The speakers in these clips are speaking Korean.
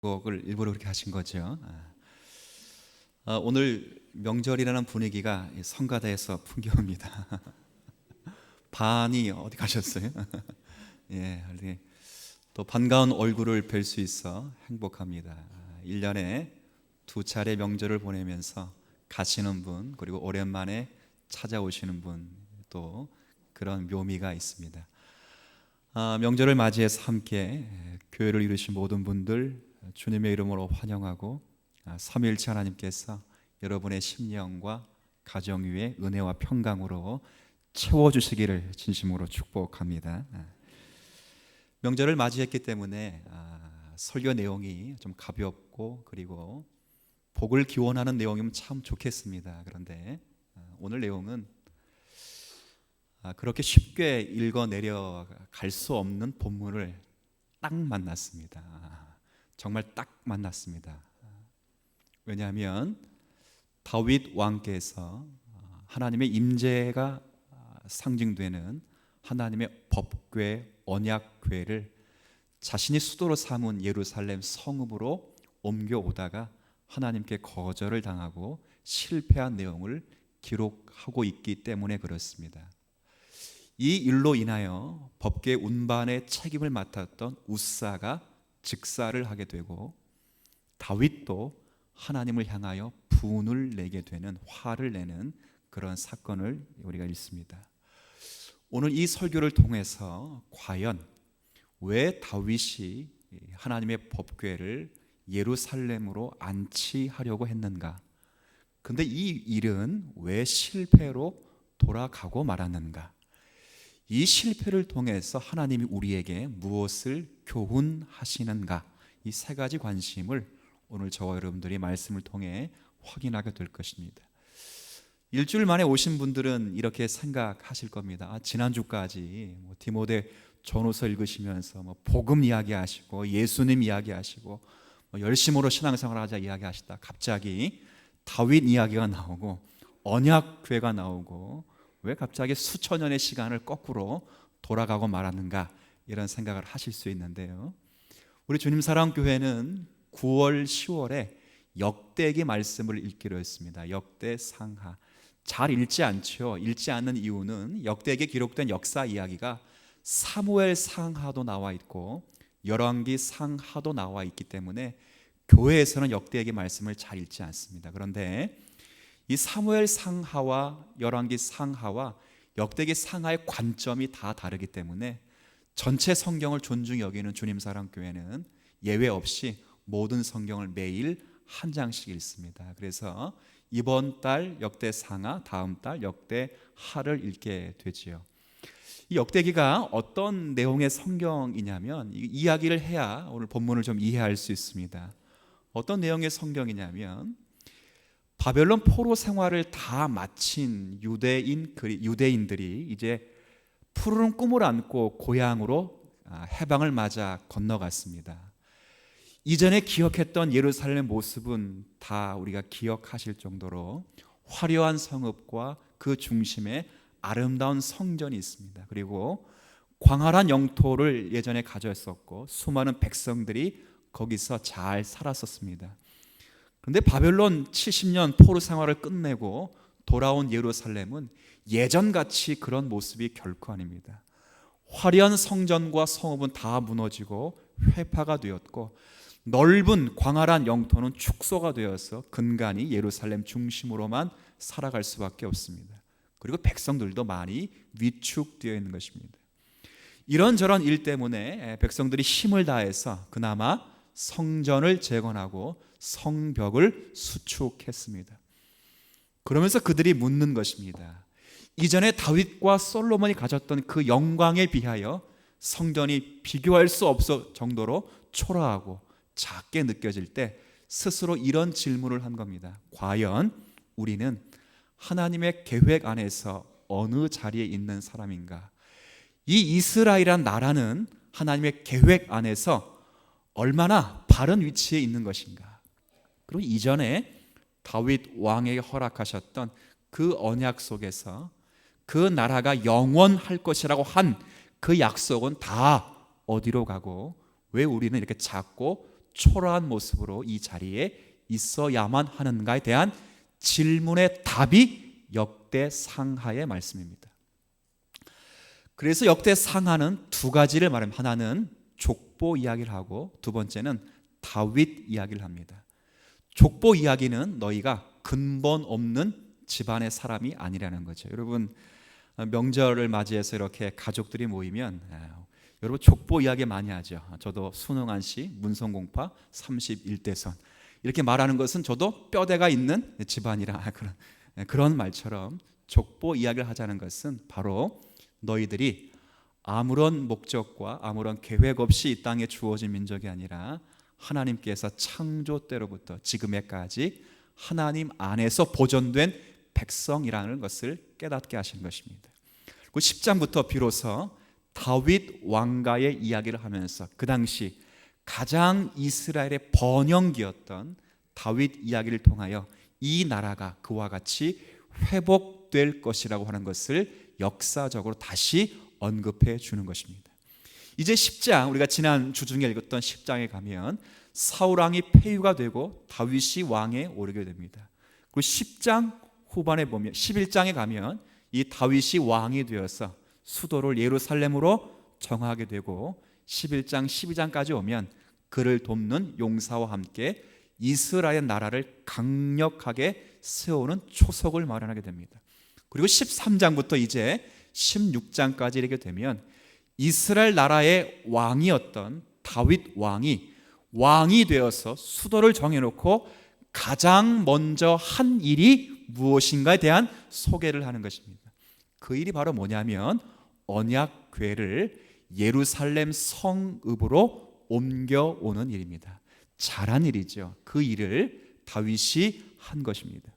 곡을 일부러 그렇게 하신 거죠. 오늘 명절이라는 분위기가 성가대에서 풍겨옵니다. 반이 어디 가셨어요? 예, 또 반가운 얼굴을 뵐 수 있어 행복합니다. 1년에 두 차례 명절을 보내면서 가시는 분, 그리고 오랜만에 찾아오시는 분, 또 그런 묘미가 있습니다. 명절을 맞이해서 함께 교회를 이루신 모든 분들 주님의 이름으로 환영하고, 삼위일체 하나님께서 여러분의 심령과 가정 위에 은혜와 평강으로 채워주시기를 진심으로 축복합니다. 명절을 맞이했기 때문에 설교 내용이 좀 가볍고 그리고 복을 기원하는 내용이면 참 좋겠습니다. 그런데 오늘 내용은 그렇게 쉽게 읽어 내려갈 수 없는 본문을 딱 만났습니다. 정말 딱 만났습니다. 왜냐하면 다윗 왕께서 하나님의 임재가 상징되는 하나님의 법궤, 언약궤를 자신이 수도로 삼은 예루살렘 성읍으로 옮겨오다가 하나님께 거절을 당하고 실패한 내용을 기록하고 있기 때문에 그렇습니다. 이 일로 인하여 법궤 운반의 책임을 맡았던 우사가 즉사를 하게 되고, 다윗도 하나님을 향하여 분을 내게 되는, 화를 내는 그런 사건을 우리가 읽습니다. 오늘 이 설교를 통해서 과연 왜 다윗이 하나님의 법궤를 예루살렘으로 안치하려고 했는가? 근데 이 일은 왜 실패로 돌아가고 말았는가? 이 실패를 통해서 하나님이 우리에게 무엇을 교훈하시는가? 이 세 가지 관심을 오늘 저와 여러분들이 말씀을 통해 확인하게 될 것입니다. 일주일 만에 오신 분들은 이렇게 생각하실 겁니다. 지난주까지 디모데 전후서 읽으시면서 복음 이야기하시고 예수님 이야기하시고 열심으로 신앙생활 하자 이야기하시다 갑자기 다윗 이야기가 나오고 언약궤가 나오고 왜 갑자기 수천 년의 시간을 거꾸로 돌아가고 말았는가, 이런 생각을 하실 수 있는데요, 우리 주님사랑교회는 9월 10월에 역대기 말씀을 읽기로 했습니다. 역대상하. 잘 읽지 않죠. 읽지 않는 이유는 역대기에 기록된 역사 이야기가 사무엘상하도 나와 있고 열왕기상하도 나와 있기 때문에 교회에서는 역대기 말씀을 잘 읽지 않습니다. 그런데 이 사무엘상하와 열왕기상하와 역대기상하의 관점이 다 다르기 때문에 전체 성경을 존중히 여기는 주님사랑교회는 예외 없이 모든 성경을 매일 한 장씩 읽습니다. 그래서 이번 달 역대상하, 다음 달 역대하를 읽게 되지요. 이 역대기가 어떤 내용의 성경이냐면, 이야기를 해야 오늘 본문을 좀 이해할 수 있습니다. 어떤 내용의 성경이냐면, 바벨론 포로 생활을 다 마친 유대인들이 이제 푸르른 꿈을 안고 고향으로 해방을 맞아 건너갔습니다. 이전에 기억했던 예루살렘 모습은 다 우리가 기억하실 정도로 화려한 성읍과 그 중심에 아름다운 성전이 있습니다. 그리고 광활한 영토를 예전에 가졌었고 수많은 백성들이 거기서 잘 살았었습니다. 그런데 바벨론 70년 포로 생활을 끝내고 돌아온 예루살렘은 예전같이 그런 모습이 결코 아닙니다. 화려한 성전과 성읍은 다 무너지고 회파가 되었고, 넓은 광활한 영토는 축소가 되어서 근간이 예루살렘 중심으로만 살아갈 수밖에 없습니다. 그리고 백성들도 많이 위축되어 있는 것입니다. 이런저런 일 때문에 백성들이 힘을 다해서 그나마 성전을 재건하고 성벽을 수축했습니다. 그러면서 그들이 묻는 것입니다. 이전에 다윗과 솔로몬이 가졌던 그 영광에 비하여 성전이 비교할 수 없을 정도로 초라하고 작게 느껴질 때 스스로 이런 질문을 한 겁니다. 과연 우리는 하나님의 계획 안에서 어느 자리에 있는 사람인가? 이 이스라엘이란 나라는 하나님의 계획 안에서 얼마나 바른 위치에 있는 것인가? 그리고 이전에 다윗 왕에게 허락하셨던 그 언약 속에서 그 나라가 영원할 것이라고 한 그 약속은 다 어디로 가고 왜 우리는 이렇게 작고 초라한 모습으로 이 자리에 있어야만 하는가에 대한 질문의 답이 역대상하의 말씀입니다. 그래서 역대상하는 두 가지를 말합니다. 하나는 족보 이야기를 하고 두 번째는 다윗 이야기를 합니다. 족보 이야기는 너희가 근본 없는 집안의 사람이 아니라는 거죠. 여러분, 명절을 맞이해서 이렇게 가족들이 모이면 여러분 족보 이야기 많이 하죠. 저도 순응한 씨 문성공파 31대선 이렇게 말하는 것은 저도 뼈대가 있는 집안이라 그런 말처럼 족보 이야기를 하자는 것은 바로 너희들이 아무런 목적과 아무런 계획 없이 이 땅에 주어진 민족이 아니라 하나님께서 창조 때로부터 지금에까지 하나님 안에서 보존된 백성이라는 것을 깨닫게 하신 것입니다. 그 10장부터 비로소 다윗 왕가의 이야기를 하면서 그 당시 가장 이스라엘의 번영기였던 다윗 이야기를 통하여 이 나라가 그와 같이 회복될 것이라고 하는 것을 역사적으로 다시 언급해 주는 것입니다. 이제 10장, 우리가 지난 주 중에 읽었던 10장에 가면 사울 왕이 폐위가 되고 다윗이 왕에 오르게 됩니다. 그리고 10장 후반에 보면 11장에 가면 이 다윗이 왕이 되어서 수도를 예루살렘으로 정하게 되고 11장 12장까지 오면 그를 돕는 용사와 함께 이스라엘 나라를 강력하게 세우는 초석을 마련하게 됩니다. 그리고 13장부터 이제 16장까지 이르게 되면 이스라엘 나라의 왕이었던 다윗 왕이 되어서 수도를 정해놓고 가장 먼저 한 일이 무엇인가에 대한 소개를 하는 것입니다. 그 일이 바로 뭐냐면 언약궤를 예루살렘 성읍으로 옮겨오는 일입니다. 잘한 일이죠. 그 일을 다윗이 한 것입니다.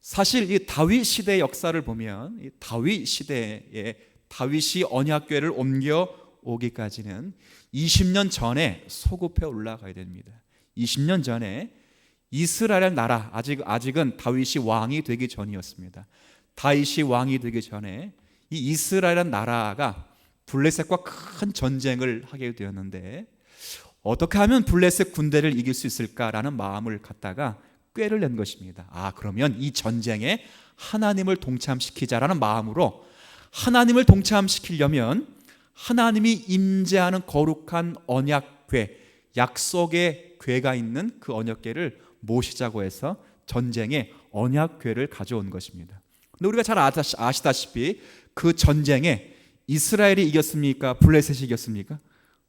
사실 이 다윗 시대의 역사를 보면 이 다윗 시대에 다윗이 언약궤를 옮겨오기까지는 20년 전에 소급해 올라가야 됩니다. 20년 전에 이스라엘 나라 아직은 다윗이 왕이 되기 전이었습니다. 다윗이 왕이 되기 전에 이 이스라엘 나라가 블레셋과 큰 전쟁을 하게 되었는데 어떻게 하면 블레셋 군대를 이길 수 있을까라는 마음을 갖다가 꾀를 낸 것입니다. 그러면 이 전쟁에 하나님을 동참시키자라는 마음으로 하나님을 동참시키려면 하나님이 임재하는 거룩한 언약궤, 약속의 궤가 있는 그 언약궤를 모시자고 해서 전쟁에 언약궤를 가져온 것입니다. 근데 우리가 잘 아시다시피 그 전쟁에 이스라엘이 이겼습니까? 블레셋이 이겼습니까?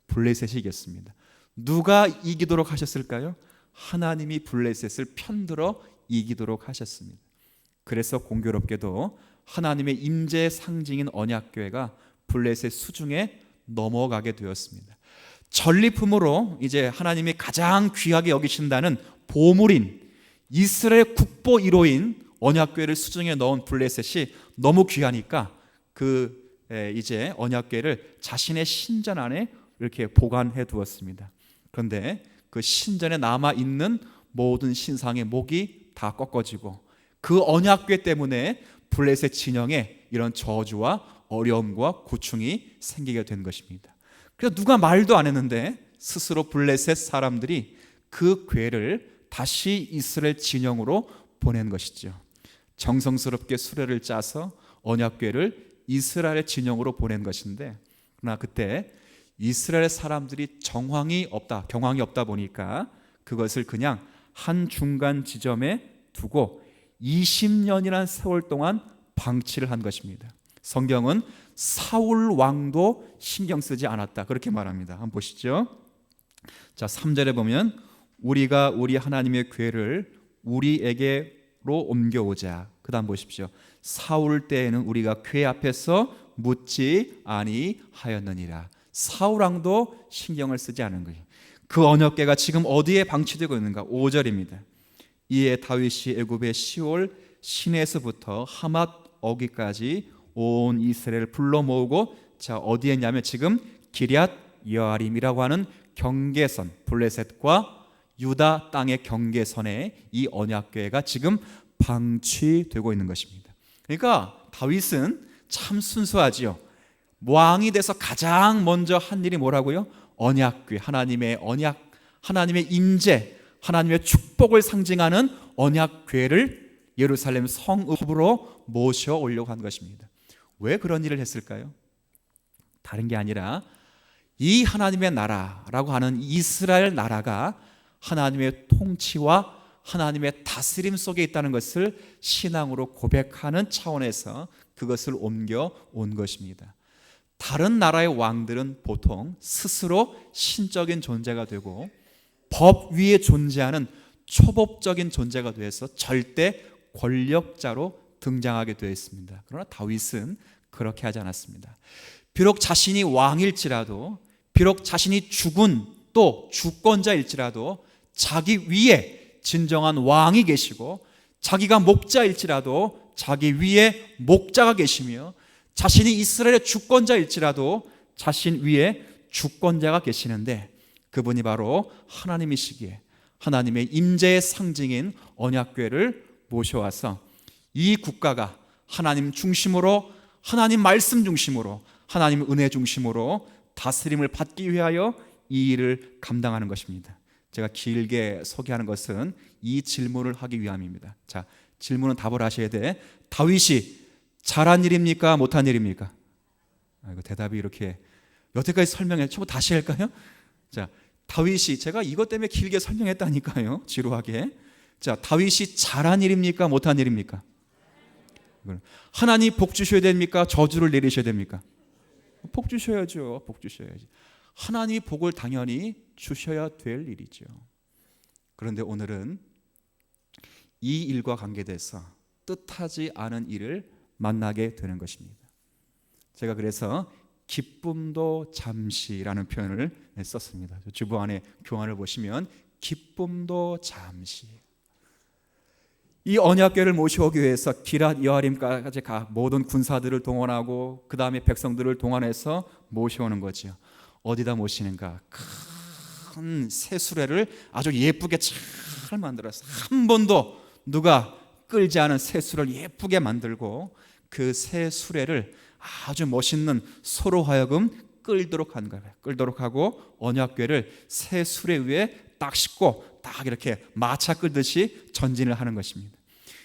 블레셋이 이겼습니다. 누가 이기도록 하셨을까요? 하나님이 블레셋을 편들어 이기도록 하셨습니다. 그래서 공교롭게도 하나님의 임재의 상징인 언약궤가 블레셋 수중에 넘어가게 되었습니다. 전리품으로 이제 하나님이 가장 귀하게 여기신다는 보물인 이스라엘 국보 1호인 언약궤를 수중에 넣은 블레셋이 너무 귀하니까 이제 언약궤를 자신의 신전 안에 이렇게 보관해 두었습니다. 그런데 그 신전에 남아 있는 모든 신상의 목이 다 꺾어지고 그 언약궤 때문에 블레셋 진영에 이런 저주와 어려움과 고충이 생기게 된 것입니다. 그래서 누가 말도 안 했는데 스스로 블레셋 사람들이 그 궤를 다시 이스라엘 진영으로 보낸 것이죠. 정성스럽게 수레를 짜서 언약궤를 이스라엘 진영으로 보낸 것인데, 그러나 그때 이스라엘 사람들이 경황이 없다 보니까 그것을 그냥 한 중간 지점에 두고 20년이라는 세월 동안 방치를 한 것입니다. 성경은 사울 왕도 신경 쓰지 않았다 그렇게 말합니다. 한번 보시죠. 자, 3절에 보면 우리가 우리 하나님의 궤를 우리에게로 옮겨오자. 그 다음 보십시오. 사울 때에는 우리가 궤 앞에서 묻지 아니하였느니라. 사울 왕도 신경을 쓰지 않은 거예요. 그 언약궤가 지금 어디에 방치되고 있는가? 5절입니다. 이에 다윗이 애굽의 시올 시내에서부터 하맛 어기까지 온 이스라엘을 불러 모으고, 자, 어디에 있냐면 지금 기럇 여아림이라고 하는 경계선, 블레셋과 유다 땅의 경계선에 이 언약궤가 지금 방치되고 있는 것입니다. 그러니까 다윗은 참 순수하지요. 왕이 돼서 가장 먼저 한 일이 뭐라고요? 언약궤, 하나님의 언약, 하나님의 임재, 하나님의 축복을 상징하는 언약궤를 예루살렘 성읍으로 모셔오려고 한 것입니다. 왜 그런 일을 했을까요? 다른 게 아니라 이 하나님의 나라라고 하는 이스라엘 나라가 하나님의 통치와 하나님의 다스림 속에 있다는 것을 신앙으로 고백하는 차원에서 그것을 옮겨온 것입니다. 다른 나라의 왕들은 보통 스스로 신적인 존재가 되고 법 위에 존재하는 초법적인 존재가 되어서 절대 권력자로 등장하게 되어 있습니다. 그러나 다윗은 그렇게 하지 않았습니다. 비록 자신이 왕일지라도, 비록 자신이 죽은 또 주권자일지라도 자기 위에 진정한 왕이 계시고, 자기가 목자일지라도 자기 위에 목자가 계시며, 자신이 이스라엘의 주권자일지라도 자신 위에 주권자가 계시는데, 그분이 바로 하나님이시기에 하나님의 임재의 상징인 언약궤를 모셔와서 이 국가가 하나님 중심으로, 하나님 말씀 중심으로, 하나님 은혜 중심으로 다스림을 받기 위하여 이 일을 감당하는 것입니다. 제가 길게 소개하는 것은 이 질문을 하기 위함입니다. 자, 질문은 답을 하셔야 돼. 다윗이 잘한 일입니까? 못한 일입니까? 이거 대답이 이렇게 여태까지 설명해. 처음 다시 할까요? 자, 다윗이, 제가 이것 때문에 길게 설명했다니까요. 지루하게. 자, 다윗이 잘한 일입니까? 못한 일입니까? 하나님 복 주셔야 됩니까? 저주를 내리셔야 됩니까? 복 주셔야죠. 복 주셔야지. 하나님이 복을 당연히 주셔야 될 일이죠. 그런데 오늘은 이 일과 관계돼서 뜻하지 않은 일을 만나게 되는 것입니다. 제가 그래서 기쁨도 잠시라는 표현을 썼습니다. 주보 안에 교환을 보시면 기쁨도 잠시. 이 언약궤를 모셔오기 위해서 기랏 여아림까지 모든 군사들을 동원하고 그 다음에 백성들을 동원해서 모셔오는 거죠. 어디다 모시는가? 큰 새수레를 아주 예쁘게 잘 만들어서 한 번도 누가 끌지 않은 새수레를 예쁘게 만들고 그 새수레를 아주 멋있는 소로 하여금 끌도록 한 거예요. 끌도록 하고 언약궤를 새수레 위에 딱 싣고 딱 이렇게 마차 끌듯이 전진을 하는 것입니다.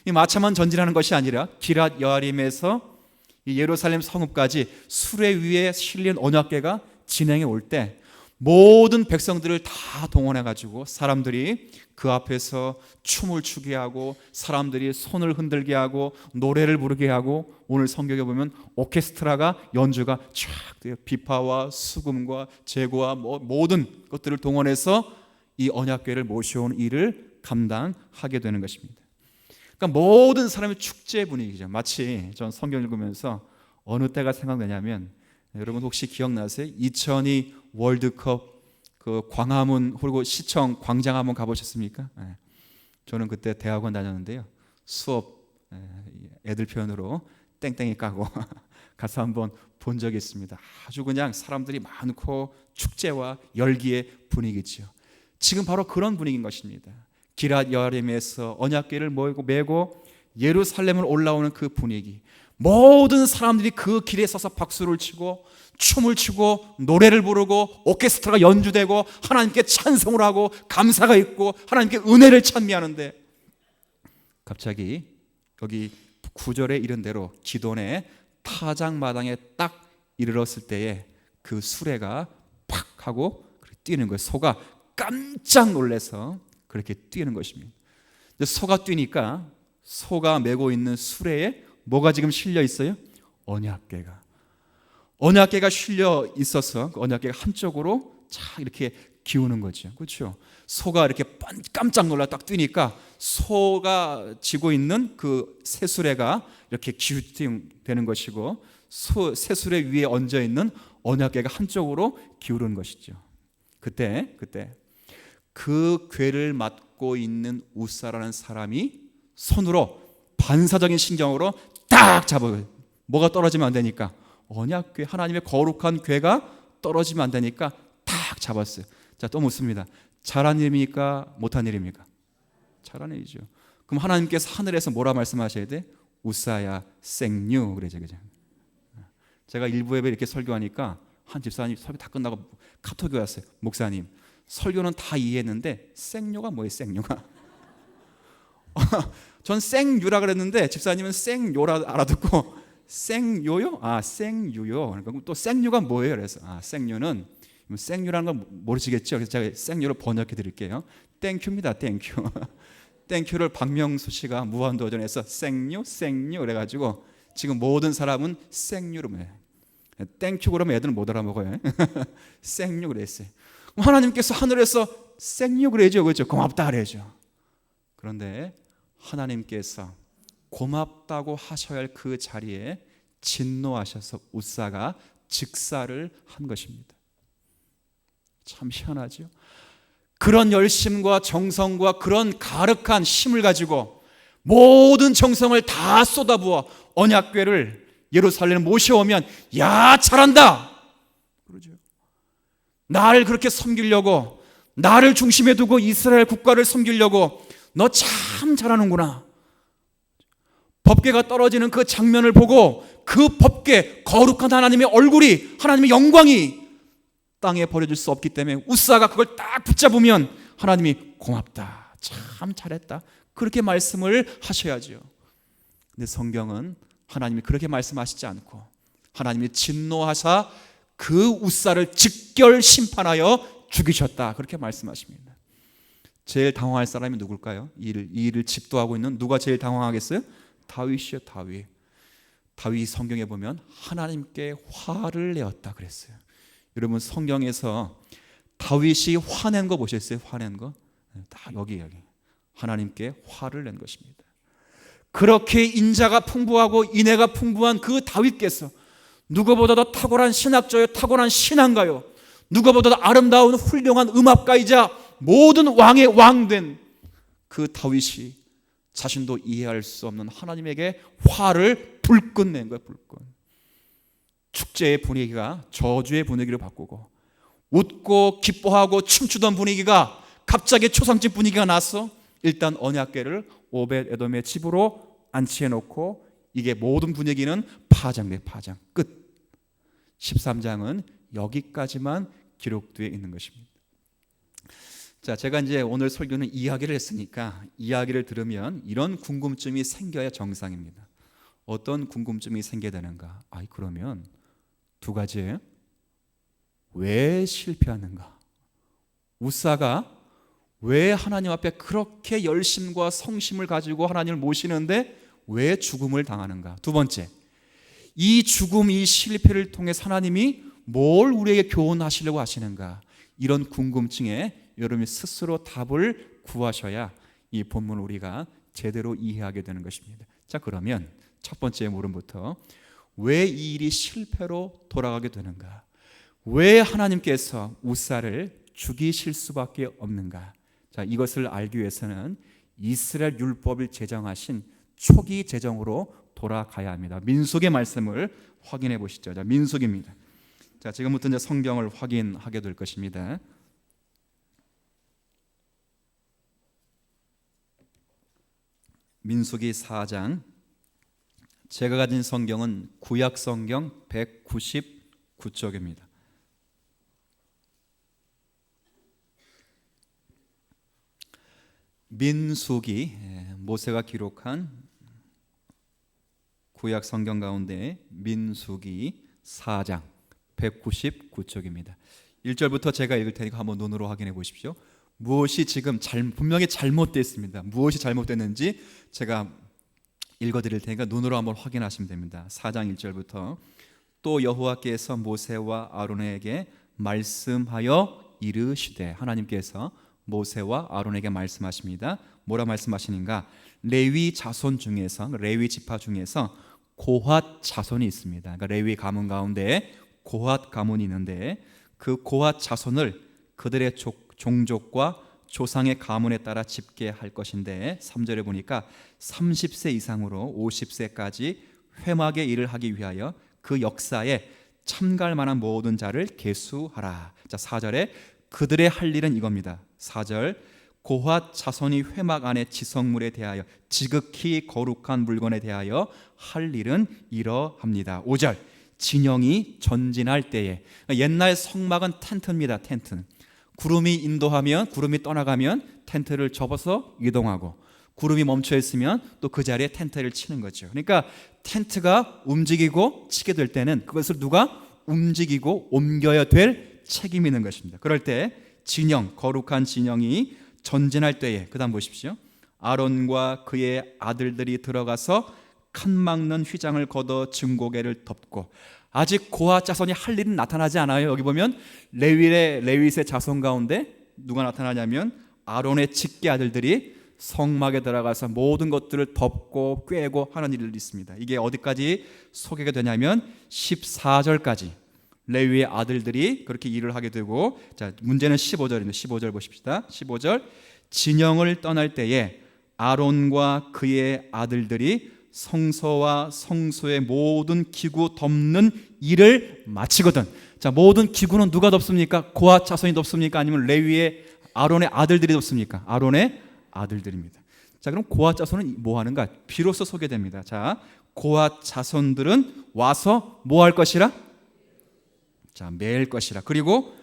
이 마차만 전진하는 것이 아니라 기랏 여아림에서 이 예루살렘 성읍까지 수레 위에 실린 언약궤가 진행해 올 때 모든 백성들을 다 동원해 가지고 사람들이 그 앞에서 춤을 추게 하고, 사람들이 손을 흔들게 하고, 노래를 부르게 하고, 오늘 성경에 보면 오케스트라가 연주가 쫙 돼요. 비파와 수금과 제고와 모든 것들을 동원해서 이 언약궤를 모셔온 일을 감당하게 되는 것입니다. 그러니까 모든 사람의 축제 분위기죠. 마치 전 성경 읽으면서 어느 때가 생각나냐면, 여러분 혹시 기억나세요? 2002 월드컵 그 광화문 그리고 시청 광장 한번 가보셨습니까? 네. 저는 그때 대학원 다녔는데요. 수업 애들 표현으로 땡땡이 까고 가서 한번 본 적이 있습니다. 아주 그냥 사람들이 많고 축제와 열기의 분위기죠. 지금 바로 그런 분위기인 것입니다. 기랏 여아림에서 언약궤를 메고 예루살렘을 올라오는 그 분위기, 모든 사람들이 그 길에 서서 박수를 치고 춤을 추고 노래를 부르고 오케스트라가 연주되고 하나님께 찬송을 하고 감사가 있고 하나님께 은혜를 찬미하는데, 갑자기 여기 9절에 이른 대로 기돈의 타작마당에 딱 이르렀을 때에 그 수레가 팍 하고 뛰는 거예요. 소가 깜짝 놀라서 그렇게 뛰는 것입니다. 소가 뛰니까 소가 메고 있는 수레에 뭐가 지금 실려 있어요? 언약궤가 실려 있어서 그 언약궤가 한쪽으로 착 이렇게 기우는 거죠. 그렇죠? 소가 이렇게 깜짝 놀라 딱 뛰니까 소가 지고 있는 그 새수레가 이렇게 기울되는 것이고, 새수레 위에 얹어 있는 언약궤가 한쪽으로 기울는 것이죠. 그때 그 궤를 맡고 있는 우사라는 사람이 손으로 반사적인 신경으로 딱 잡아요. 뭐가 떨어지면 안 되니까, 언약궤, 하나님의 거룩한 궤가 떨어지면 안 되니까 딱 잡았어요. 자, 또 묻습니다. 잘한 일입니까? 못한 일입니까? 잘한 일이죠. 그럼 하나님께서 하늘에서 뭐라 말씀하셔야 돼? 우사야 생류 그러죠, 그죠? 제가 일부 예배 이렇게 설교하니까 한 집사님 설교 다 끝나고 카톡이 왔어요. 목사님, 설교는 다 이해했는데 생요가 뭐예요? 생요가 전 생유라 그랬는데 집사님은 생요라 알아듣고 생요요? 아 생유요. 그러니까 또 생유가 뭐예요? 그래서 생유는 생유라는 건 모르시겠죠? 그래서 제가 생유를 번역해 드릴게요. 땡큐입니다. 땡큐. 땡큐를 박명수 씨가 무한도전에서 생유 그래가지고 지금 모든 사람은 생유로 해. 땡큐 그러면 애들은 못 알아먹어요. 생유 그랬어요. 하나님께서 하늘에서 생유 그래죠, 그렇죠? 고맙다 그래죠. 그런데 하나님께서 고맙다고 하셔야 할 그 자리에 진노하셔서 웃사가 즉사를 한 것입니다. 참 희한하죠. 그런 열심과 정성과 그런 가득한 힘을 가지고 모든 정성을 다 쏟아부어 언약궤를 예루살렘에 모셔오면 야 잘한다 그러죠. 나를 그렇게 섬기려고, 나를 중심에 두고 이스라엘 국가를 섬기려고 너 참 잘하는구나. 법궤가 떨어지는 그 장면을 보고 그 법궤, 거룩한 하나님의 얼굴이, 하나님의 영광이 땅에 버려질 수 없기 때문에 웃사가 그걸 딱 붙잡으면 하나님이 고맙다, 참 잘했다, 그렇게 말씀을 하셔야죠. 근데 성경은 하나님이 그렇게 말씀하시지 않고 하나님이 진노하사 그 웃사를 직결 심판하여 죽이셨다, 그렇게 말씀하십니다. 제일 당황할 사람이 누굴까요? 이 일을 집도하고 있는 누가 제일 당황하겠어요? 다윗이요. 다윗이 성경에 보면 하나님께 화를 내었다 그랬어요. 여러분 성경에서 다윗이 화낸 거 보셨어요? 화낸 거? 다 여기 하나님께 화를 낸 것입니다. 그렇게 인자가 풍부하고 인애가 풍부한 그 다윗께서 누구보다 더 탁월한 신학자요, 탁월한 신앙가요, 누구보다 더 아름다운 훌륭한 음악가이자 모든 왕의 왕된 그 다윗이 자신도 이해할 수 없는 하나님에게 화를 불끈 낸 거예요. 불끈. 축제의 분위기가 저주의 분위기로 바꾸고 웃고 기뻐하고 춤추던 분위기가 갑자기 초상집 분위기가 나서 일단 언약궤를 오벳 에돔의 집으로 안치해 놓고 이게 모든 분위기는 파장돼. 파장 끝. 13장은 여기까지만 기록되어 있는 것입니다. 자, 제가 이제 오늘 설교는 이야기를 했으니까 이야기를 들으면 이런 궁금증이 생겨야 정상입니다. 어떤 궁금증이 생겨야 되는가? 그러면 두 가지예요. 왜 실패하는가? 웃사가 왜 하나님 앞에 그렇게 열심과 성심을 가지고 하나님을 모시는데 왜 죽음을 당하는가? 두 번째, 이 죽음, 이 실패를 통해 하나님이 뭘 우리에게 교훈하시려고 하시는가? 이런 궁금증에 여러분이 스스로 답을 구하셔야 이 본문을 우리가 제대로 이해하게 되는 것입니다. 자, 그러면 첫 번째 물음부터 왜 이 일이 실패로 돌아가게 되는가? 왜 하나님께서 웃사를 죽이실 수밖에 없는가? 자, 이것을 알기 위해서는 이스라엘 율법을 제정하신 초기 제정으로 돌아가야 합니다. 민수기 말씀을 확인해 보시죠. 자, 민수기입니다. 자, 지금부터 이제 성경을 확인하게 될 것입니다. 민수기 4장. 제가 가진 성경은 구약 성경 199쪽입니다. 민수기, 모세가 기록한 구약 성경 가운데 민수기 4장 199쪽입니다. 1절부터 제가 읽을 테니까 한번 눈으로 확인해 보십시오. 무엇이 지금 분명히 잘못됐습니다. 무엇이 잘못됐는지 제가 읽어드릴 테니까 눈으로 한번 확인하시면 됩니다. 4장 1절부터 또 여호와께서 모세와 아론에게 말씀하여 이르시되, 하나님께서 모세와 아론에게 말씀하십니다. 뭐라 말씀하시는가? 레위 자손 중에서, 레위 지파 중에서 고핫 자손이 있습니다. 그러니까 레위 가문 가운데 고핫 가문이 있는데 그 고핫 자손을 그들의 종족과 조상의 가문에 따라 집계할 것인데 3절에 보니까 30세 이상으로 50세까지 회막의 일을 하기 위하여 그 역사에 참가할 만한 모든 자를 계수하라. 자, 4절에 그들의 할 일은 이겁니다. 4절, 고핫 자손이 회막 안의 지성물에 대하여 지극히 거룩한 물건에 대하여 할 일은 이러합니다. 5절, 진영이 전진할 때에, 옛날 성막은 텐트입니다. 텐트. 구름이 인도하면, 구름이 떠나가면 텐트를 접어서 이동하고, 구름이 멈춰 있으면 또 그 자리에 텐트를 치는 거죠. 그러니까 텐트가 움직이고 치게 될 때는 그것을 누가 움직이고 옮겨야 될 책임이 있는 것입니다. 그럴 때 진영, 거룩한 진영이 전진할 때에, 그 다음 보십시오. 아론과 그의 아들들이 들어가서 칸 막는 휘장을 걷어 증거궤를 덮고. 아직 고핫 자손이 할 일은 나타나지 않아요. 여기 보면 레윗의 자손 가운데 누가 나타나냐면 아론의 직계 아들들이 성막에 들어가서 모든 것들을 덮고 꿰고 하는 일이 있습니다. 이게 어디까지 소개가 되냐면 14절까지 레위의 아들들이 그렇게 일을 하게 되고, 자, 문제는 15절입니다. 15절 보십시다. 15절, 진영을 떠날 때에 아론과 그의 아들들이 성소와 성소의 모든 기구 덮는 일을 마치거든. 자, 모든 기구는 누가 덮습니까? 고핫 자손이 덮습니까? 아니면 레위의 아론의 아들들이 덮습니까? 아론의 아들들입니다. 자, 그럼 고핫 자손은 뭐 하는가? 비로소 소개됩니다. 자, 고핫 자손들은 와서 뭐 할 것이라? 자, 매일 것이라. 그리고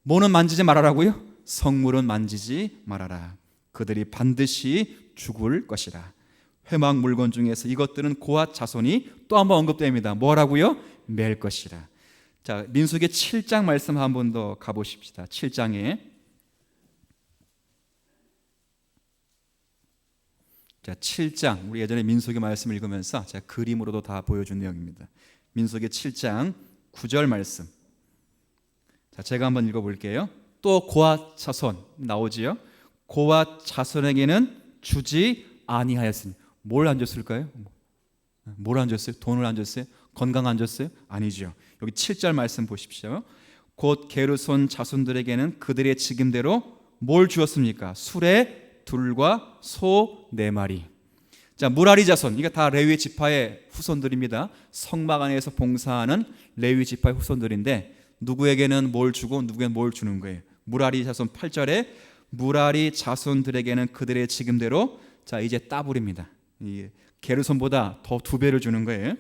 뭐는 만지지 말아라고요? 성물은 만지지 말아라. 그들이 반드시 죽을 것이라. 회막 물건 중에서 이것들은 고핫 자손이 또 한 번 언급됩니다. 뭐라고요? 매일 것이라. 자, 민수기 7장 말씀 한 번 더 가보십시다. 7장에 자, 7장, 우리 예전에 민수기 말씀 읽으면서 제가 그림으로도 다 보여준 내용입니다. 민수기 7장 9절 말씀. 자, 제가 한번 읽어볼게요. 또 고핫 자손 나오지요. 고핫 자손에게는 주지 아니하였으니. 뭘 안 줬을까요? 뭘 안 줬어요? 돈을 안 줬어요? 건강 안 줬어요? 아니죠. 여기 7절 말씀 보십시오. 곧 게르손 자손들에게는 그들의 직임대로 뭘 주었습니까? 수레 둘과 소 4마리. 자, 무라리 자손, 이게 다 레위 지파의 후손들입니다. 성막 안에서 봉사하는 레위 지파의 후손들인데 누구에게는 뭘 주고 누구에게는 뭘 주는 거예요. 무라리 자손 8절에 무라리 자손들에게는 그들의 직임대로, 자, 이제 따블입니다. 게르손보다 더 2배를 주는 거예요.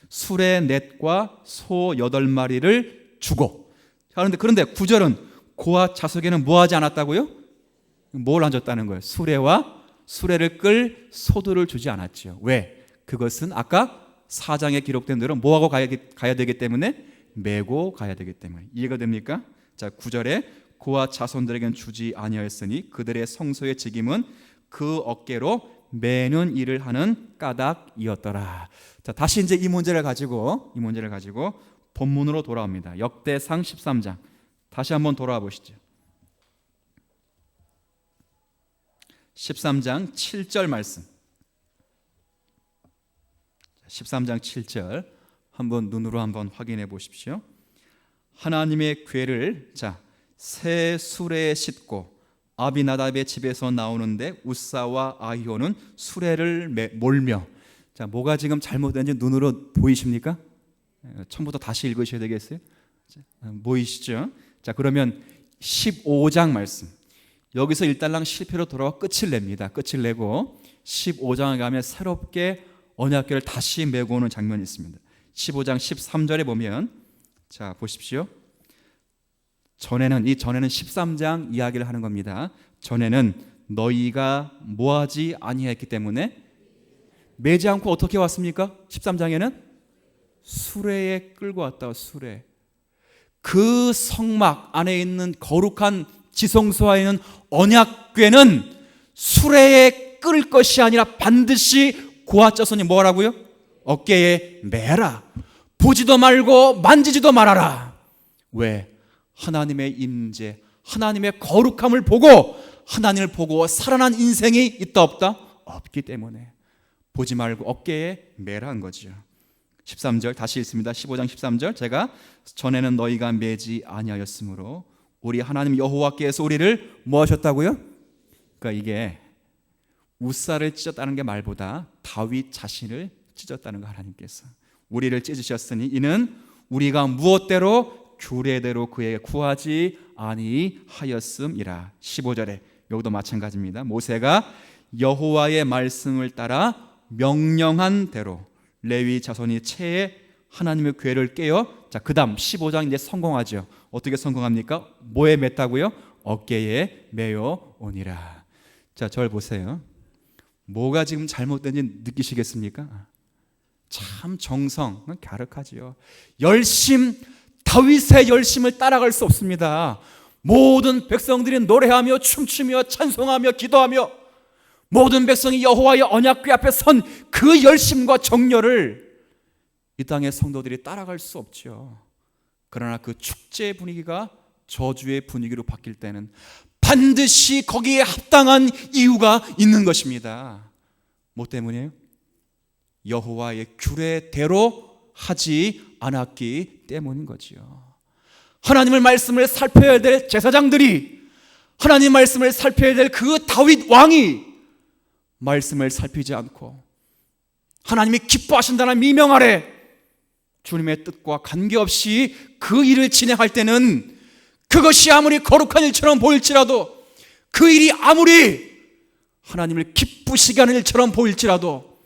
수레 넷과 소 8마리를 주고. 그런데 9절은 고핫 자손에게는 뭐 하지 않았다고요? 뭘 안 줬다는 거예요? 수레를 끌 소들을 주지 않았죠. 왜? 그것은 아까 4장에 기록된 대로 뭐하고 가야 되기 때문에? 메고 가야 되기 때문에. 이해가 됩니까? 자, 9절에 고핫 자손들에게는 주지 아니하였으니 그들의 성소의 직임은 그 어깨로 매는 일을 하는 까닭이었더라. 자, 다시 이제 이 문제를 가지고 본문으로 돌아옵니다. 역대상 13장. 다시 한번 돌아와 보시죠. 13장 7절 말씀. 13장 7절 한번 눈으로 한번 확인해 보십시오. 하나님의 궤를 새 수레에 싣고 아비나답의 집에서 나오는데 우사와 아히오는 수레를 몰며. 자, 뭐가 지금 잘못된지 눈으로 보이십니까? 처음부터 다시 읽으셔야 되겠어요? 보이시죠? 자, 그러면 15장 말씀. 여기서 일단락 실패로 돌아와 끝을 냅니다. 끝을 내고 15장에 가면 새롭게 언약궤를 다시 메고 오는 장면이 있습니다. 15장 13절에 보면, 자, 보십시오. 전에는 13장 이야기를 하는 겁니다. 전에는 너희가 뭐하지 아니했기 때문에 매지 않고 어떻게 왔습니까? 13장에는 수레에 끌고 왔다. 수레. 그 성막 안에 있는 거룩한 지성소에 있는 언약궤는 수레에 끌 것이 아니라 반드시 고핫 자손이 뭐라고요? 어깨에 매라. 보지도 말고 만지지도 말아라. 왜? 하나님의 임재, 하나님의 거룩함을 보고, 하나님을 보고 살아난 인생이 있다 없다? 없기 때문에 보지 말고 어깨에 매라는 거죠. 13절 다시 읽습니다. 15장 13절. 제가 전에는 너희가 매지 아니하였으므로 우리 하나님 여호와께서 우리를 뭐 하셨다고요? 그러니까 이게 우사를 찢었다는 게 말보다 다윗 자신을 찢었다는 거. 하나님께서 우리를 찢으셨으니 이는 우리가 무엇대로 규례대로 그에게 구하지 아니하였음이라. 15절에 여기도 마찬가지입니다. 모세가 여호와의 말씀을 따라 명령한 대로 레위 자손이 채에 하나님의 궤를 깨어, 자, 그 다음 15장 이제 성공하죠. 어떻게 성공합니까? 뭐에 맸다고요? 어깨에 메어 오니라. 자, 저를 보세요. 뭐가 지금 잘못된지 느끼시겠습니까? 참 정성 갸륵하지요. 열심, 다윗의 열심을 따라갈 수 없습니다. 모든 백성들이 노래하며 춤추며 찬송하며 기도하며 모든 백성이 여호와의 언약궤 앞에 선 그 열심과 정열을 이 땅의 성도들이 따라갈 수 없죠. 그러나 그 축제의 분위기가 저주의 분위기로 바뀔 때는 반드시 거기에 합당한 이유가 있는 것입니다. 뭐 때문이에요? 여호와의 규례대로 하지 않았기 때문인 거지요. 하나님의 말씀을 살펴야 될 제사장들이, 하나님의 말씀을 살펴야 될 그 다윗 왕이 말씀을 살피지 않고 하나님이 기뻐하신다는 미명 아래 주님의 뜻과 관계없이 그 일을 진행할 때는 그것이 아무리 거룩한 일처럼 보일지라도, 그 일이 아무리 하나님을 기쁘시게 하는 일처럼 보일지라도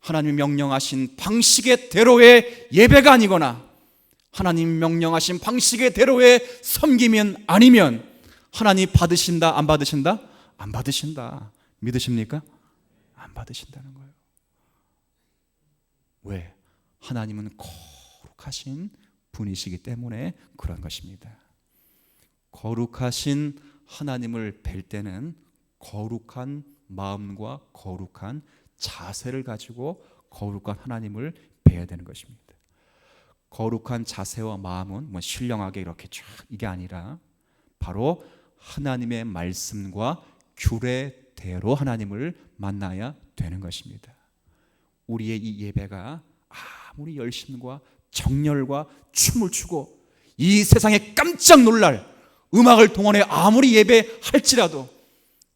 하나님이 명령하신 방식의 대로의 예배가 아니거나 하나님 명령하신 방식의 대로의 섬김이 아니면 하나님 받으신다, 안 받으신다? 안 받으신다. 믿으십니까? 안 받으신다는 거예요. 왜? 하나님은 거룩하신 분이시기 때문에 그런 것입니다. 거룩하신 하나님을 뵐 때는 거룩한 마음과 거룩한 자세를 가지고 거룩한 하나님을 뵈야 되는 것입니다. 거룩한 자세와 마음은 뭐 신령하게 이렇게 쫙 이게 아니라 바로 하나님의 말씀과 규례대로 하나님을 만나야 되는 것입니다. 우리의 이 예배가 아무리 열심과 정열과 춤을 추고 이 세상에 깜짝 놀랄 음악을 동원해 아무리 예배할지라도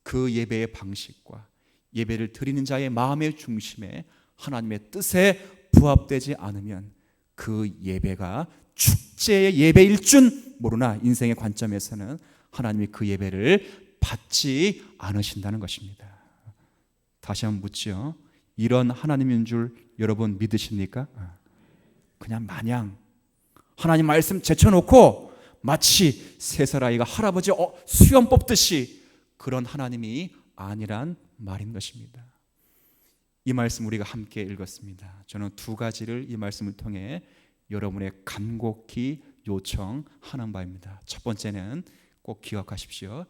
그 예배의 방식과 예배를 드리는 자의 마음의 중심에 하나님의 뜻에 부합되지 않으면 그 예배가 축제의 예배일 줄 모르나 인생의 관점에서는 하나님이 그 예배를 받지 않으신다는 것입니다. 다시 한번 묻죠. 이런 하나님인 줄 여러분 믿으십니까? 그냥 마냥 하나님 말씀 제쳐놓고 마치 3살 아이가 할아버지 수염 뽑듯이 그런 하나님이 아니란 말인 것입니다. 이 말씀 우리가 함께 읽었습니다. 저는 2가지를 이 말씀을 통해 여러분의 간곡히 요청하는 바입니다. 첫 번째는 꼭 기억하십시오.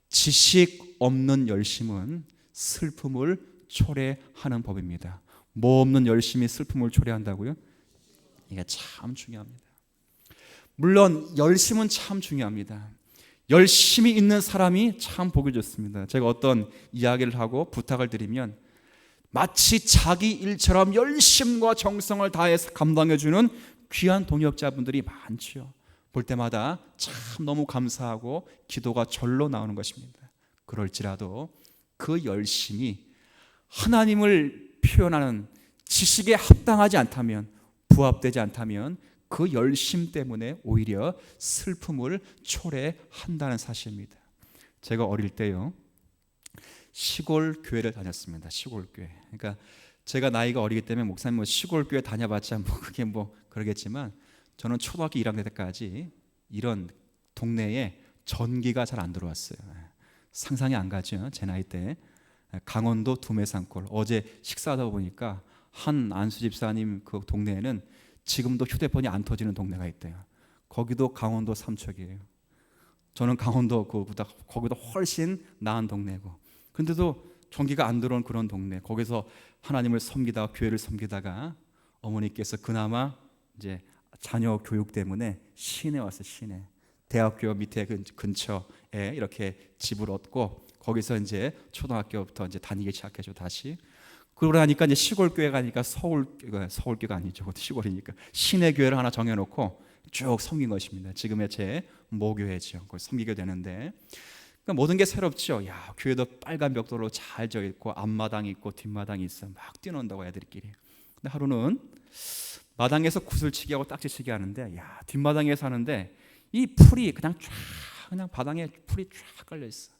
지식 없는 열심은 슬픔을 초래하는 법입니다. 뭐 없는 열심이 슬픔을 초래한다고요? 이게 참 중요합니다. 물론 열심은 참 중요합니다. 열심히 있는 사람이 참 보기 좋습니다. 제가 어떤 이야기를 하고 부탁을 드리면 마치 자기 일처럼 열심과 정성을 다해서 감당해주는 귀한 동역자분들이 많죠. 볼 때마다 참 너무 감사하고 기도가 절로 나오는 것입니다. 그럴지라도 그 열심이 하나님을 표현하는 지식에 합당하지 않다면, 부합되지 않다면 그 열심 때문에 오히려 슬픔을 초래한다는 사실입니다. 제가 어릴 때요, 시골 교회를 다녔습니다. 시골 교회. 그러니까 제가 나이가 어리기 때문에 목사님 뭐 시골 교회 다녀봤자 뭐 그게 뭐 그러겠지만 저는 초등학교 1학년 때까지 이런 동네에 전기가 잘 안 들어왔어요. 상상이 안 가죠. 제 나이 때. 강원도 두메산골. 어제 식사하다 보니까 한 안수 집사님 그 동네에는 지금도 휴대폰이 안 터지는 동네가 있대요. 거기도 강원도 삼척이에요. 저는 강원도 그보다 거기도 훨씬 나은 동네고. 근데도 전기가 안 들어온 그런 동네. 거기서 하나님을 섬기다가 교회를 섬기다가 어머니께서 그나마 이제 자녀 교육 때문에 시내 왔어요. 시내. 대학교 밑에 근처에 이렇게 집을 얻고 거기서 이제 초등학교부터 이제 다니기 시작해죠. 다시. 그러고 나니까 이제 시골 교회 가니까 서울교가 아니죠. 시골이니까 시내 교회를 하나 정해놓고 쭉 섬긴 것입니다. 지금의 제 모교회죠. 그걸 섬기게 되는데 그러니까 모든 게 새롭죠. 야, 교회도 빨간 벽돌로 잘 져 있고 앞마당이 있고 뒷마당이 있어. 막 뛰어논다고 애들끼리. 근데 하루는 마당에서 구슬치기 하고 딱지치기 하는데 야, 뒷마당에서 하는데 이 풀이 그냥 바닥에 풀이 쫙 깔려 있어.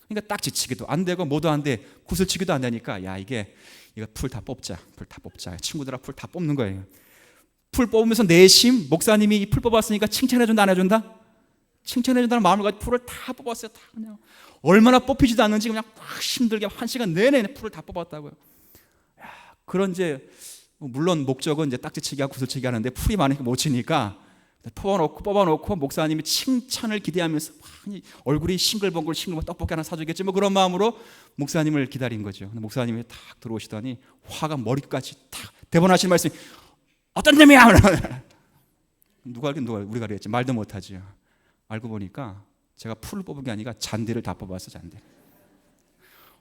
그러니까 딱지치기도 안 되고 뭐도 안 돼. 구슬치기도 안 되니까 야, 이거 풀 다 뽑자. 친구들아 풀 다 뽑는 거예요. 풀 뽑으면서 내심 목사님이 이 풀 뽑았으니까 칭찬해준다 안 해준다? 칭찬해 준다는 마음을 가지고 풀을 다 뽑았어요. 다 그냥 얼마나 뽑히지도 않는지 그냥 막 힘들게 1시간 내내 풀을 다 뽑았다고요. 그런 이제 물론 목적은 이제 딱지치기하고 구슬치기 하는데 풀이 많으니까 못 치니까 뽑아놓고 목사님이 칭찬을 기대하면서 얼굴이 싱글벙글 떡볶이 하나 사주겠지 뭐 그런 마음으로 목사님을 기다린 거죠. 근데 목사님이 탁 들어오시더니 화가 머리까지 탁 대본하신 말씀이 어떤 놈이야? 누가 우리가 그랬지 말도 못하지. 알고 보니까 제가 풀을 뽑은 게 아니라 잔디를 다 뽑았어. 잔디.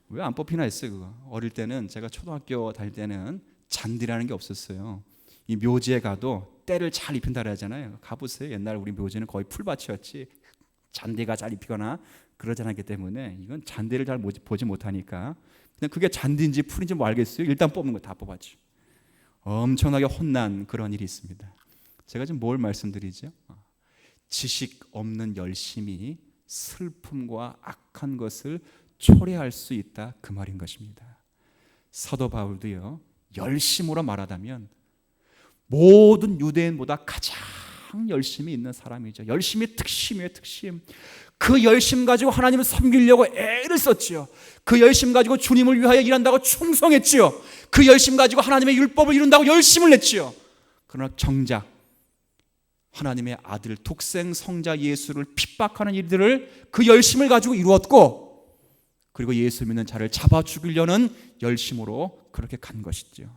왜 안 뽑히나 했어요. 그거. 어릴 때는 제가 초등학교 다닐 때는 잔디라는 게 없었어요. 이 묘지에 가도 때를 잘 입힌다 그러잖아요. 가보세요. 옛날 우리 묘지는 거의 풀밭이었지 잔디가 잘 입히거나 그러지 않았기 때문에 이건 잔디를 잘 보지 못하니까 그냥 그게 잔디인지 풀인지 뭐 알겠어요. 일단 뽑는 거 다 뽑았죠. 엄청나게 혼난 그런 일이 있습니다. 제가 지금 뭘 말씀드리죠? 지식 없는 열심이 슬픔과 악한 것을 초래할 수 있다 그 말인 것입니다. 사도 바울도요 열심으로 말하자면 모든 유대인보다 가장 열심히 있는 사람이죠. 열심이 특심이에요. 특심. 그 열심 가지고 하나님을 섬기려고 애를 썼지요. 그 열심 가지고 주님을 위하여 일한다고 충성했지요. 그 열심 가지고 하나님의 율법을 이룬다고 열심을 냈지요. 그러나 정작 하나님의 아들 독생 성자 예수를 핍박하는 일들을 그 열심을 가지고 이루었고 그리고 예수 믿는 자를 잡아 죽이려는 열심으로 그렇게 간 것이죠.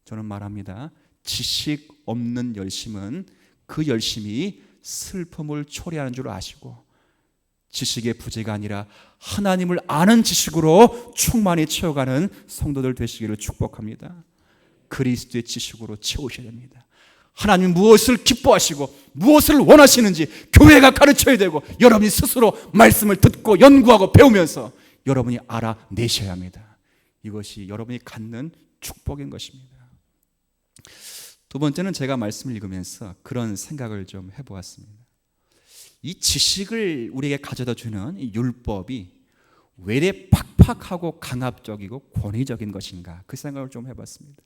저는 말합니다. 지식 없는 열심은 그 열심이 슬픔을 초래하는 줄 아시고 지식의 부재가 아니라 하나님을 아는 지식으로 충만히 채워가는 성도들 되시기를 축복합니다. 그리스도의 지식으로 채우셔야 됩니다. 하나님 무엇을 기뻐하시고 무엇을 원하시는지 교회가 가르쳐야 되고 여러분이 스스로 말씀을 듣고 연구하고 배우면서 여러분이 알아내셔야 합니다. 이것이 여러분이 갖는 축복인 것입니다. 두 번째는 제가 말씀을 읽으면서 그런 생각을 좀 해보았습니다. 이 지식을 우리에게 가져다 주는 이 율법이 왜 이렇게 팍팍하고 강압적이고 권위적인 것인가 그 생각을 좀 해봤습니다.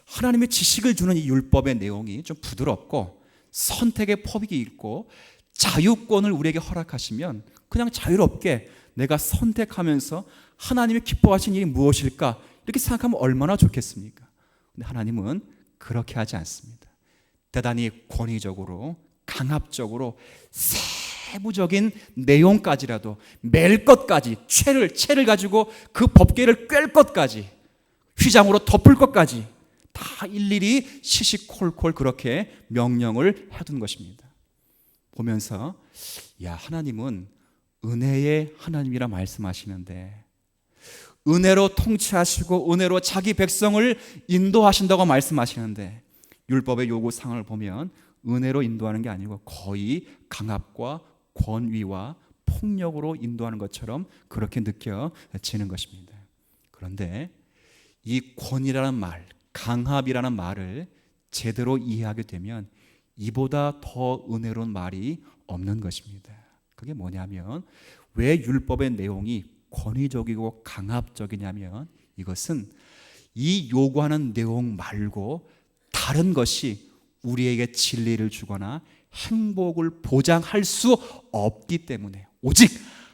하나님의 지식을 주는 이 율법의 내용이 좀 부드럽고 선택의 폭이 있고 자유권을 우리에게 허락하시면 그냥 자유롭게 내가 선택하면서 하나님이 기뻐하신 일이 무엇일까 이렇게 생각하면 얼마나 좋겠습니까? 근데 하나님은 그렇게 하지 않습니다. 대단히 권위적으로 강압적으로 세부적인 내용까지라도 맬 것까지 채를 가지고 그 법궤를 꿰 것까지 휘장으로 덮을 것까지 다 일일이 시시콜콜 그렇게 명령을 해둔 것입니다. 보면서 야 하나님은 은혜의 하나님이라 말씀하시는데 은혜로 통치하시고 은혜로 자기 백성을 인도하신다고 말씀하시는데 율법의 요구사항을 보면 은혜로 인도하는 게 아니고 거의 강압과 권위와 폭력으로 인도하는 것처럼 그렇게 느껴지는 것입니다. 그런데 이 권위라는 말, 강압이라는 말을 제대로 이해하게 되면 이보다 더 은혜로운 말이 없는 것입니다. 그게 뭐냐면 왜 율법의 내용이 권위적이고 강압적이냐면 이것은 이 요구하는 내용 말고 다른 것이 우리에게 진리를 주거나 행복을 보장할 수 없기 때문에 오직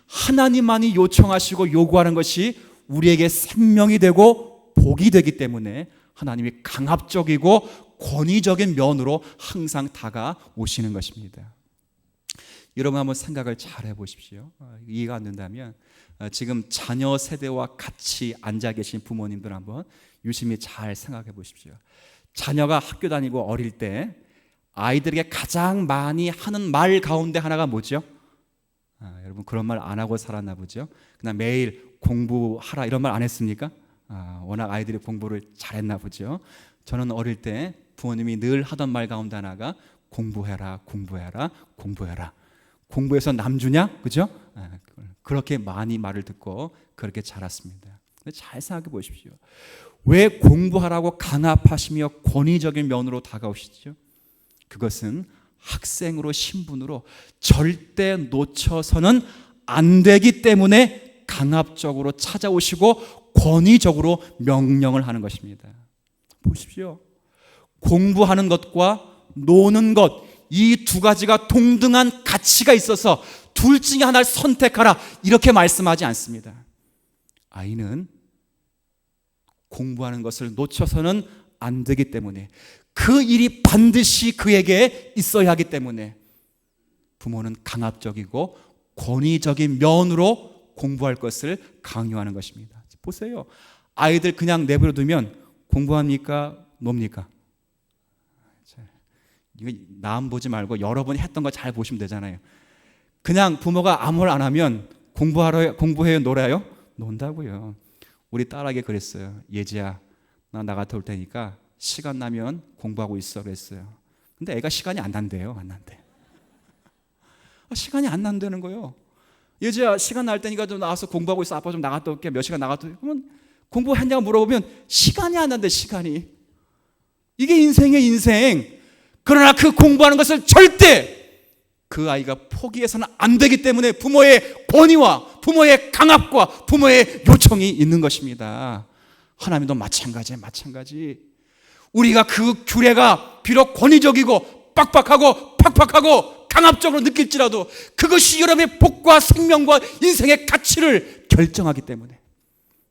하나님만이 요청하시고 요구하는 것이 우리에게 생명이 되고 복이 되기 때문에 하나님이 강압적이고 권위적인 면으로 항상 다가오시는 것입니다. 여러분 한번 생각을 잘 해보십시오. 이해가 안 된다면 지금 자녀 세대와 같이 앉아 계신 부모님들 한번 유심히 잘 생각해 보십시오. 자녀가 학교 다니고 어릴 때 아이들에게 가장 많이 하는 말 가운데 하나가 뭐죠? 여러분 그런 말 안 하고 살았나 보죠? 그냥 매일 공부하라 이런 말 안 했습니까? 워낙 아이들이 공부를 잘했나 보죠. 저는 어릴 때 부모님이 늘 하던 말 가운데 하나가 공부해라, 공부해라, 공부해라. 공부해서 남 주냐? 그죠? 그렇게 많이 말을 듣고 그렇게 자랐습니다. 잘 생각해 보십시오. 왜 공부하라고 강압하시며 권위적인 면으로 다가오시죠? 그것은 학생으로 신분으로 절대 놓쳐서는 안 되기 때문에 강압적으로 찾아오시고 권위적으로 명령을 하는 것입니다. 보십시오. 공부하는 것과 노는 것 이 두 가지가 동등한 가치가 있어서 둘 중에 하나를 선택하라 이렇게 말씀하지 않습니다. 아이는 공부하는 것을 놓쳐서는 안 되기 때문에, 그 일이 반드시 그에게 있어야 하기 때문에 부모는 강압적이고 권위적인 면으로 공부할 것을 강요하는 것입니다. 보세요. 아이들 그냥 내버려 두면 공부합니까? 놉니까? 이거 남 보지 말고 여러 번 했던 거 잘 보시면 되잖아요. 그냥 부모가 아무 말 안 하면 공부해요? 놀아요? 논다고요. 우리 딸에게 그랬어요. 예지야, 나 나갔다 올 테니까 시간 나면 공부하고 있어 그랬어요. 근데 애가 시간이 안 난대요. 안 난대. 시간이 안 난다는 거예요. 예지야, 시간 날 테니까 좀 나와서 공부하고 있어. 아빠 좀 나갔다 올게. 몇 시간 나갔다 올게. 그러면 공부했냐고 물어보면 시간이 안 난대. 시간이. 이게 인생의 인생. 그러나 그 공부하는 것을 절대 그 아이가 포기해서는 안 되기 때문에 부모의 권위와 부모의 강압과 부모의 요청이 있는 것입니다. 하나님도 마찬가지예요. 마찬가지. 우리가 그 규례가 비록 권위적이고 빡빡하고 강압적으로 느낄지라도 그것이 여러분의 복과 생명과 인생의 가치를 결정하기 때문에,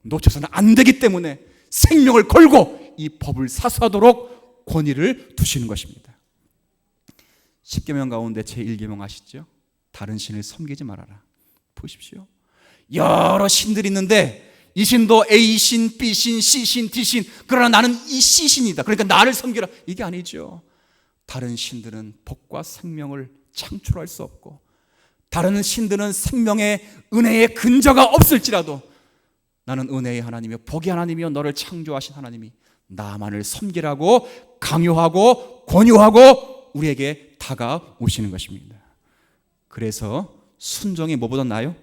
놓쳐서는 안 되기 때문에 생명을 걸고 이 법을 사수하도록 권위를 두시는 것입니다. 10계명 가운데 제1계명 아시죠? 다른 신을 섬기지 말아라. 보십시오. 여러 신들이 있는데 이 신도 A신, B신, C신, D신, 그러나 나는 이 C신이다. 그러니까 나를 섬기라. 이게 아니죠. 다른 신들은 복과 생명을 창출할 수 없고, 다른 신들은 생명의 은혜의 근저가 없을지라도 나는 은혜의 하나님이요 복의 하나님이요 너를 창조하신 하나님이 나만을 섬기라고 강요하고 권유하고 우리에게 다가오시는 것입니다. 그래서 순종이 뭐보다 나아요?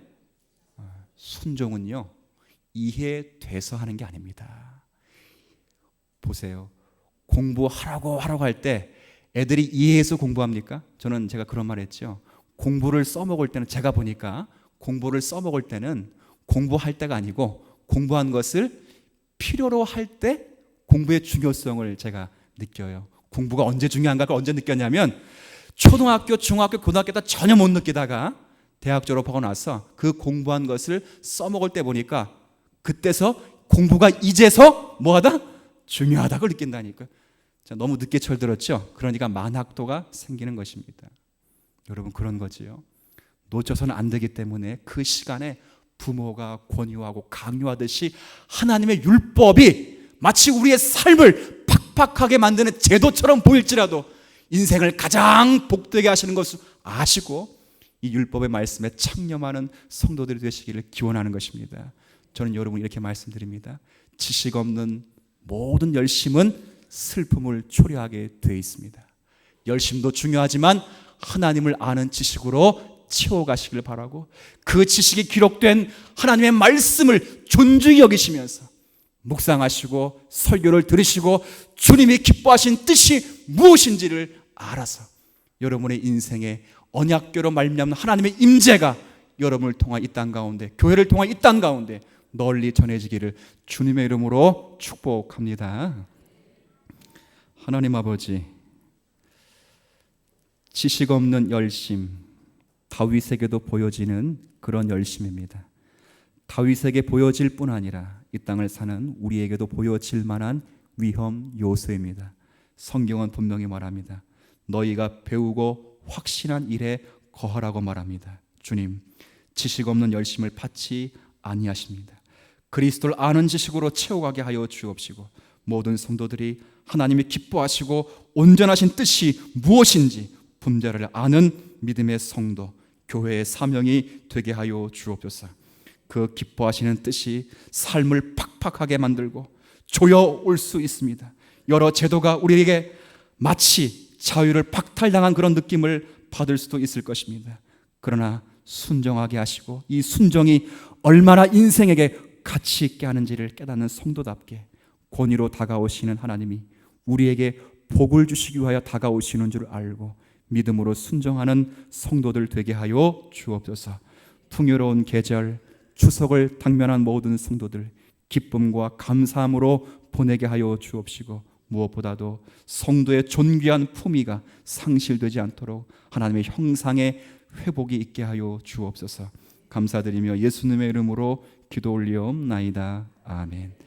순종은요, 이해돼서 하는 게 아닙니다. 보세요. 공부하라고 할 때 애들이 이해해서 공부합니까? 제가 그런 말 했죠. 공부를 써먹을 때는, 제가 보니까 공부를 써먹을 때는 공부할 때가 아니고 공부한 것을 필요로 할 때 공부의 중요성을 제가 느껴요. 공부가 언제 중요한가 언제 느꼈냐면, 초등학교, 중학교, 고등학교 때 전혀 못 느끼다가 대학 졸업하고 나서 그 공부한 것을 써먹을 때 보니까 그때서 공부가 이제서 뭐하다? 중요하다 그걸 느낀다니까요. 너무 늦게 철들었죠. 그러니까 만학도가 생기는 것입니다. 여러분, 그런 거지요. 놓쳐서는 안 되기 때문에 그 시간에 부모가 권유하고 강요하듯이 하나님의 율법이 마치 우리의 삶을 팍팍하게 만드는 제도처럼 보일지라도 인생을 가장 복되게 하시는 것을 아시고 이 율법의 말씀에 창념하는 성도들이 되시기를 기원하는 것입니다. 저는 여러분 이렇게 말씀드립니다. 지식 없는 모든 열심은 슬픔을 초래하게 되어 있습니다. 열심도 중요하지만 하나님을 아는 지식으로 채워가시길 바라고, 그 지식이 기록된 하나님의 말씀을 존중히 여기시면서 묵상하시고 설교를 들으시고 주님이 기뻐하신 뜻이 무엇인지를 알아서 여러분의 인생에 언약궤로 말미암는 하나님의 임재가 여러분을 통한 이 땅 가운데, 교회를 통한 이 땅 가운데 널리 전해지기를 주님의 이름으로 축복합니다. 하나님 아버지, 지식 없는 열심, 다윗에게도 보여지는 그런 열심입니다. 다윗에게 보여질 뿐 아니라 이 땅을 사는 우리에게도 보여질 만한 위험 요소입니다. 성경은 분명히 말합니다. 너희가 배우고 확신한 일에 거하라고 말합니다. 주님, 지식 없는 열심을 받지 아니하십니다. 그리스도를 아는 지식으로 채워가게 하여 주옵시고, 모든 성도들이 하나님이 기뻐하시고 온전하신 뜻이 무엇인지 분별을 아는 믿음의 성도, 교회의 사명이 되게 하여 주옵소서. 그 기뻐하시는 뜻이 삶을 팍팍하게 만들고 조여올 수 있습니다. 여러 제도가 우리에게 마치 자유를 박탈당한 그런 느낌을 받을 수도 있을 것입니다. 그러나 순종하게 하시고 이 순종이 얼마나 인생에게 가치 있게 하는지를 깨닫는 성도답게 권위로 다가오시는 하나님이 우리에게 복을 주시기 위하여 다가오시는 줄 알고 믿음으로 순종하는 성도들 되게 하여 주옵소서. 풍요로운 계절 추석을 당면한 모든 성도들 기쁨과 감사함으로 보내게 하여 주옵시고, 무엇보다도 성도의 존귀한 품위가 상실되지 않도록 하나님의 형상의 회복이 있게 하여 주옵소서. 감사드리며 예수님의 이름으로 기도 올리옵나이다. 아멘.